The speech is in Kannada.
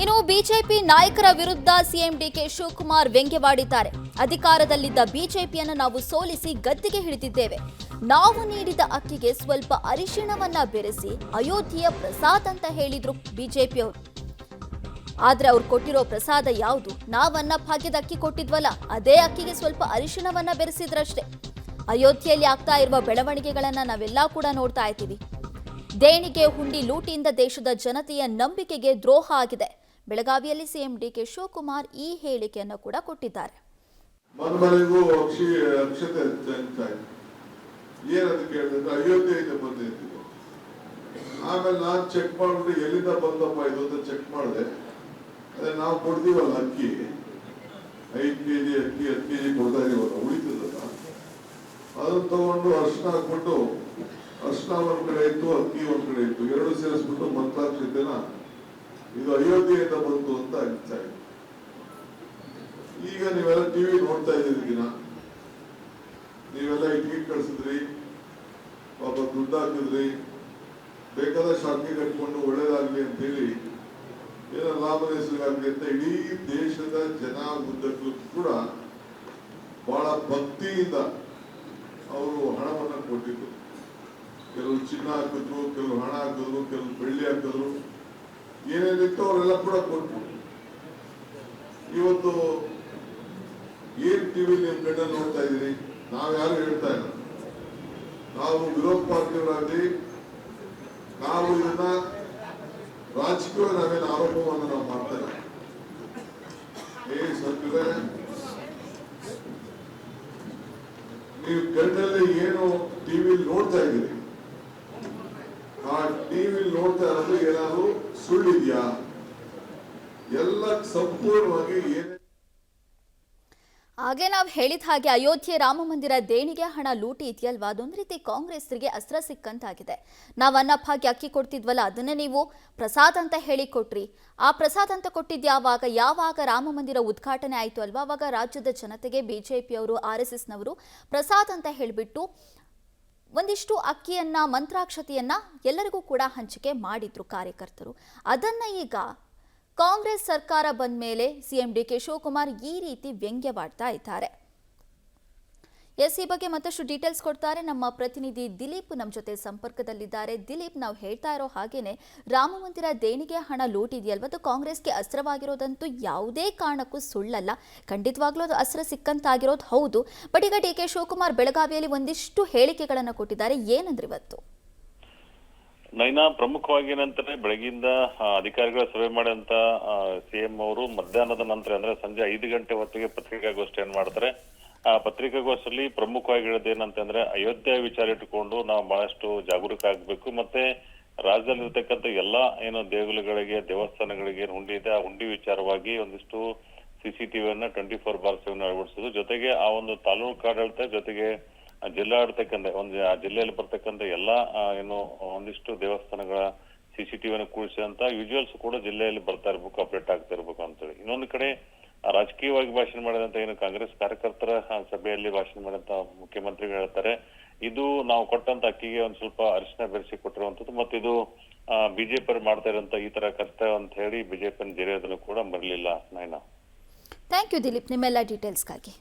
ಇನ್ನು ಬಿಜೆಪಿ ನಾಯಕರ ವಿರುದ್ಧ ಸಿಎಂ ಡಿಕೆ ಶಿವಕುಮಾರ್ ವ್ಯಂಗ್ಯವಾಡಿದ್ದಾರೆ. ಅಧಿಕಾರದಲ್ಲಿದ್ದ ಬಿಜೆಪಿಯನ್ನು ನಾವು ಸೋಲಿಸಿ ಗದ್ದಿಗೆ ಹಿಡಿದಿದ್ದೇವೆ. ನಾವು ನೀಡಿದ ಅಕ್ಕಿಗೆ ಸ್ವಲ್ಪ ಅರಿಶಿಣವನ್ನ ಬೆರೆಸಿ ಅಯೋಧ್ಯೆಯ ಪ್ರಸಾದ ಅಂತ ಹೇಳಿದ್ರು ಬಿಜೆಪಿಯವರು. ಆದ್ರೆ ಅವ್ರು ಕೊಟ್ಟಿರೋ ಪ್ರಸಾದ ಯಾವುದು? ನಾವನ್ನ ಭಾಗ್ಯದ ಅಕ್ಕಿ ಕೊಟ್ಟಿದ್ವಲ್ಲ, ಅದೇ ಅಕ್ಕಿಗೆ ಸ್ವಲ್ಪ ಅರಿಶಿಣವನ್ನ ಬೆರೆಸಿದ್ರಷ್ಟೇ. ಅಯೋಧ್ಯೆಯಲ್ಲಿ ಆಗ್ತಾ ಇರುವ ಬೆಳವಣಿಗೆಗಳನ್ನ ನಾವೆಲ್ಲ ಕೂಡ ನೋಡ್ತಾ ಇದ್ದೀವಿ. ದೇಣಿಗೆ ಹುಂಡಿ ಲೂಟಿಯಿಂದ ದೇಶದ ಜನತೆಯ ನಂಬಿಕೆಗೆ ದ್ರೋಹ ಆಗಿದೆ. ಬೆಳಗಾವಿಯಲ್ಲಿ ಸಿಎಂ ಡಿಕೆ ಶಿವಕುಮಾರ್ ಈ ಹೇಳಿಕೆಯನ್ನು ಕೂಡ ಕೊಟ್ಟಿದ್ದಾರೆ. ಆಮೇಲೆ ನಾನು ಚೆಕ್ ಮಾಡ್ಬಿಟ್ಟು ಎಲ್ಲಿಂದ ಬಂದಪ್ಪ ಇದು ಅಂತ ಚೆಕ್ ಮಾಡಿದೆ. ಅದೇ ನಾವು ಕೊಡ್ತೀವಲ್ಲ ಅಕ್ಕಿ, 5 kg ಅಕ್ಕಿ 10 kg ಕೊಡ್ತಾ ಇದೀವಲ್ಲ, ಉಳಿತದಲ್ಲ, ಅದನ್ನ ತಗೊಂಡು ಅರ್ಶನ ಹಾಕ್ಬಿಟ್ಟು, ಅರ್ಶನ ಒಂದ್ ಕಡೆ ಇತ್ತು, ಅಕ್ಕಿ ಒಂದ್ ಕಡೆ ಇತ್ತು, ಎರಡು ಸೇರಿಸ್ಬಿಟ್ಟು ಮಂತ್ರಾಕ್ಷತೆನ ಇದು ಅಯೋಧ್ಯೆಯಿಂದ ಬಂತು ಅಂತ ಅನಿಸ್ತಾ ಇದೆ. ಈಗ ನೀವೆಲ್ಲ ಟಿವಿ ನೋಡ್ತಾ ಇದ್ದೀರಿ, ದಿನ ನೀವೆಲ್ಲ ಇಟ್ಕಿಟ್ ಕಳ್ಸಿದ್ರಿ, ಪಾಪ ದುಡ್ಡು ಹಾಕಿದ್ರಿ, ಬೇಕಾದ ಶಾಖೆ ಕಟ್ಕೊಂಡು ಒಳ್ಳೇದಾಗ್ಲಿ ಅಂತ ಹೇಳಿ, ಏನೋ ಲಾಭದ ಹೆಸರಿಗಾಗ್ಲಿ ಅಂತ ಇಡೀ ದೇಶದ ಜನ ಉದ್ದಕ್ಕೂ ಕೂಡ ಬಹಳ ಭಕ್ತಿಯಿಂದ ಅವರು ಹಣವನ್ನ ಕೊಟ್ಟಿದ್ರು. ಕೆಲವು ಚಿನ್ನ ಹಾಕಿದ್ರು, ಕೆಲವು ಹಣ ಹಾಕಿದ್ರು, ಕೆಲವು ಬೆಳ್ಳಿ ಹಾಕಿದ್ರು, ಏನೇನಿತ್ತು ಅವರೆಲ್ಲ ಕೂಡ ಕೊಟ್ಟರು. ಇವತ್ತು ಏನ್ ಟಿವಿ ನಿಮ್ ಕಣ್ಣಲ್ಲಿ ನೋಡ್ತಾ ಇದ್ದೀರಿ, ನಾವ್ ಯಾರು ಹೇಳ್ತಾ ಇಲ್ಲ, ನಾವು ವಿರೋಧ ಪಾರ್ಟಿಯವರಾಗ್ಲಿ, ನಾವು ಇದನ್ನ ರಾಜಕೀಯ ನಾವೇನು ಆರೋಪವನ್ನು ನಾವು ಮಾಡ್ತಾ ಇಲ್ಲ. ಸತ್ಯವೇ, ನೀವು ಕಣ್ಣಲ್ಲಿ ಏನು ಟಿವಿ ನೋಡ್ತಾ ಇದ್ದೀರಿ, ಆ ಟಿವಿ ನೋಡ್ತಾ ಇರೋದು ಏನಾದ್ರು ಸುಳ್ಳಿದ್ಯಾ? ಎಲ್ಲ ಸಂಪೂರ್ಣವಾಗಿ ಏನೇ ಹಾಗೆ ನಾವು ಹೇಳಿದ ಹಾಗೆ ಅಯೋಧ್ಯೆ ರಾಮ ಮಂದಿರ ದೇಣಿಗೆ ಹಣ ಲೂಟಿ ಇದೆಯಲ್ವಾ, ಅದೊಂದು ರೀತಿ ಕಾಂಗ್ರೆಸ್ರಿಗೆ ಅಸ್ತ್ರ ಸಿಕ್ಕಂತಾಗಿದೆ. ನಾವು ಅನ್ನಭಾಗ್ಯ ಅಕ್ಕಿ ಕೊಡ್ತಿದ್ವಲ್ಲ, ಅದನ್ನೇ ನೀವು ಪ್ರಸಾದ್ ಅಂತ ಹೇಳಿ ಕೊಟ್ರಿ. ಆ ಪ್ರಸಾದ್ ಅಂತ ಕೊಟ್ಟಿದ್ದು ಯಾವಾಗ ರಾಮ ಮಂದಿರ ಉದ್ಘಾಟನೆ ಆಯಿತು ಅಲ್ವಾ, ಅವಾಗ ರಾಜ್ಯದ ಜನತೆಗೆ ಬಿಜೆಪಿಯವರು RSSನವರು ಪ್ರಸಾದ್ ಅಂತ ಹೇಳಿಬಿಟ್ಟು ಒಂದಿಷ್ಟು ಅಕ್ಕಿಯನ್ನ, ಮಂತ್ರಾಕ್ಷತೆಯನ್ನ ಎಲ್ಲರಿಗೂ ಕೂಡ ಹಂಚಿಕೆ ಮಾಡಿದ್ರು ಕಾರ್ಯಕರ್ತರು. ಅದನ್ನ ಈಗ ಕಾಂಗ್ರೆಸ್ ಸರ್ಕಾರ ಬಂದ ಮೇಲೆ ಸಿಎಂ ಡಿಕೆ ಶಿವಕುಮಾರ್ ಈ ರೀತಿ ವ್ಯಂಗ್ಯವಾಡ್ತಾ ಇದ್ದಾರೆ. ಈ ಬಗ್ಗೆ ಮತ್ತಷ್ಟು ಡೀಟೇಲ್ಸ್ ಕೊಡ್ತಾರೆ ನಮ್ಮ ಪ್ರತಿನಿಧಿ ದಿಲೀಪ್, ನಮ್ಮ ಜೊತೆ ಸಂಪರ್ಕದಲ್ಲಿದ್ದಾರೆ. ದಿಲೀಪ್, ನಾವು ಹೇಳ್ತಾ ಇರೋ ಹಾಗೇನೆ ರಾಮ ಮಂದಿರ ದೇಣಿಗೆ ಹಣ ಲೂಟಿದೆಯಲ್ವ, ಅದು ಕಾಂಗ್ರೆಸ್ಗೆ ಅಸ್ತ್ರವಾಗಿರೋದಂತೂ ಯಾವುದೇ ಕಾರಣಕ್ಕೂ ಸುಳ್ಳಲ್ಲ. ಖಂಡಿತವಾಗ್ಲೂ ಅದು ಅಸ್ತ್ರ ಸಿಕ್ಕಂತಾಗಿರೋದು ಹೌದು. ಬಟ್ ಈಗ ಡಿಕೆ ಶಿವಕುಮಾರ್ ಬೆಳಗಾವಿಯಲ್ಲಿ ಒಂದಿಷ್ಟು ಹೇಳಿಕೆಗಳನ್ನು ಕೊಟ್ಟಿದ್ದಾರೆ. ಏನಂದ್ರೆ ಇವತ್ತು ನೈನಾ, ಪ್ರಮುಖವಾಗಿ ಏನಂತಾರೆ, ಬೆಳಗಿಂದ ಅಧಿಕಾರಿಗಳ ಸಭೆ ಮಾಡಿದಂತ ಸಿಎಂ ಅವರು ಮಧ್ಯಾಹ್ನದ ನಂತರ ಅಂದ್ರೆ ಸಂಜೆ 5 ಗಂಟೆ ಹೊತ್ತಿಗೆ ಪತ್ರಿಕಾಗೋಷ್ಠಿಯನ್ನು ಮಾಡ್ತಾರೆ. ಆ ಪತ್ರಿಕಾಗೋಷ್ಠಿಯಲ್ಲಿ ಪ್ರಮುಖವಾಗಿ ಹೇಳೋದೇನಂತಂದ್ರೆ, ಅಯೋಧ್ಯೆ ವಿಚಾರ ಇಟ್ಟುಕೊಂಡು ನಾವು ಬಹಳಷ್ಟು ಜಾಗರೂಕ ಆಗ್ಬೇಕು, ಮತ್ತೆ ರಾಜ್ಯದಲ್ಲಿರ್ತಕ್ಕಂಥ ಎಲ್ಲಾ ಏನು ದೇವಸ್ಥಾನಗಳಿಗೆ ಹುಂಡಿ ಇದೆ, ಆ ಹುಂಡಿ ವಿಚಾರವಾಗಿ ಒಂದಿಷ್ಟು CCTVಯನ್ನ 24/7 ಅಳವಡಿಸೋದು, ಜೊತೆಗೆ ಆ ಒಂದು ತಾಲೂಕು ಆಡಳಿತ ಜೊತೆಗೆ ಜಿಲ್ಲಾಡಳಿತಕ್ಕಂಥ ಒಂದು ಜಿಲ್ಲೆಯಲ್ಲಿ ಬರ್ತಕ್ಕಂಥ ಎಲ್ಲಾ ಏನು ಒಂದಿಷ್ಟು ದೇವಸ್ಥಾನಗಳ CCTVಯನ್ನು ಕೂಡಿಸಿದಂತ ವಿಜುವಲ್ಸ್ ಕೂಡ ಜಿಲ್ಲೆಯಲ್ಲಿ ಬರ್ತಾ ಇರ್ಬೇಕು, ಅಪ್ಡೇಟ್ ಆಗ್ತಾ ಇರ್ಬೇಕು ಅಂತೇಳಿ. ಇನ್ನೊಂದು ಕಡೆ ರಾಜಕೀಯವಾಗಿ ಭಾಷಣ ಮಾಡಿದಂತ ಏನು ಕಾಂಗ್ರೆಸ್ ಕಾರ್ಯಕರ್ತರ ಸಭೆಯಲ್ಲಿ ಭಾಷಣ ಮಾಡಿದಂತ ಮುಖ್ಯಮಂತ್ರಿಗಳು ಹೇಳ್ತಾರೆ, ಇದು ನಾವು ಕೊಟ್ಟಂತ ಅಕ್ಕಿಗೆ ಒಂದ್ ಸ್ವಲ್ಪ ಅರಿಶಿನ ಬೆರೆಸಿ ಕೊಟ್ಟಿರುವಂತದ್ದು, ಮತ್ತೆ ಇದು ಬಿಜೆಪಿ ಮಾಡ್ತಾ ಇರೋಂತ ಈ ತರ ಕಷ್ಟ ಅಂತ ಹೇಳಿ ಬಿಜೆಪಿ ಜೆರೆಯೋದನ್ನು ಕೂಡ ಬರಲಿಲ್ಲ. ನೈನಾ, ಥ್ಯಾಂಕ್ ಯು ದಿಲೀಪ್, ನಿಮ್ಮೆಲ್ಲ ಡೀಟೇಲ್ಸ್ಗಾಗಿ.